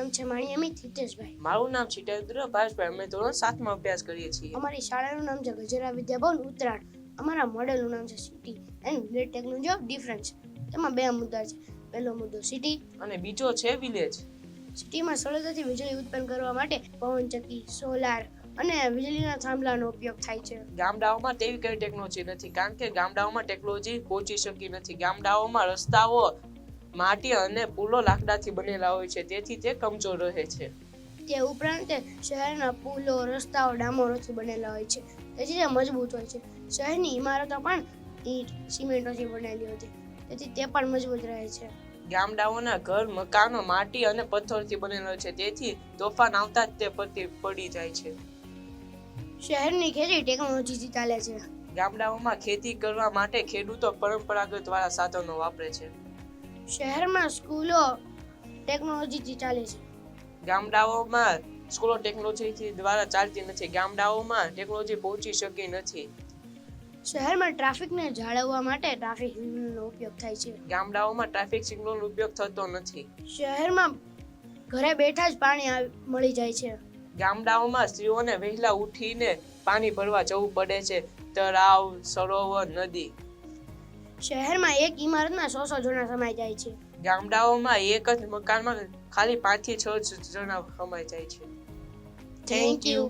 નામ છે માણિયામી હિતેશભાઈ. મારું નામ છે ટેન્દ્ર ભાષભાઈ. અમે ધોરણ 7 માં અભ્યાસ કરીએ છીએ. અમારી શાળાનું નામ છે ગજેરા વિદ્યાભવન ઉત્તરાયણ. અમારા મોડેલનું નામ છે city and great technology of difference. તેમાં બે મુદ્દા છે. પહેલો મુદ્દો સિટી અને બીજો છે વિલેજ. સિટીમાં સરળતાથી વીજળી ઉત્પન્ન કરવા માટે પવનચક્કી, સોલાર અને વીજળીના થાંભલાનો ઉપયોગ થાય છે. ગામડાઓમાં તેવી કઈ ટેકનોલોજી નથી, કારણ કે ગામડાઓમાં ટેકનોલોજી પહોંચી શકી નથી. ગામડાઓમાં રસ્તાઓ માટી અને પુલો લાકડાથી બનેલા હોય છે, તેથી તે કમજોર રહે છે. તે ઉપરાંત શહેરના પુલો, રસ્તાઓ ડામરોથી બનેલા હોય છે, તેથી તે મજબૂત હોય છે. શહેરની ઇમારતો પણ ઈંટ, સિમેન્ટોથી બનેલી હોય છે, તેથી તે પણ મજબૂત રહે છે. ગામડાઓના ઘર, મકાનો માટી અને પથ્થરથી બનેલા હોય છે, તેથી તોફાન આવતા જ તે પડી જાય છે. શહેરની ખેતી ટેકનોલોજીથી ચાલે છે. ગામડાઓમાં ખેતી કરવા માટે ખેડૂતો પરંપરાગત વાળા સાધનો વાપરે છે. શહેરમાં સ્કૂલો ટેકનોલોજીથી ચાલે છે. ગામડાઓમાં સ્કૂલો ટેકનોલોજી દ્વારા ચાલતી નથી. ગામડાઓમાં ટેકનોલોજી પહોંચી શકી નથી. શહેરમાં ટ્રાફિકને જાળવવા માટે ટ્રાફિક સિગ્નલનો ઉપયોગ થાય છે. ગામડાઓમાં ટ્રાફિક સિગ્નલનો ઉપયોગ થતો નથી. શહેરમાં ઘરે બેઠા જ પાણી મળી જાય છે. ગામડાઓમાં સ્ત્રીઓને વહેલા ઉઠીને પાણી ભરવા જવું પડે છે. તળાવ, સરોવર, નદી. શહેરમાં એક ઇમારતમાં 100 જણા સમાઈ જાય છે. ગામડાઓમાં એક જ મકાનમાં ખાલી 5 થી 6 જણા સમાઈ જાય છે. Thank you.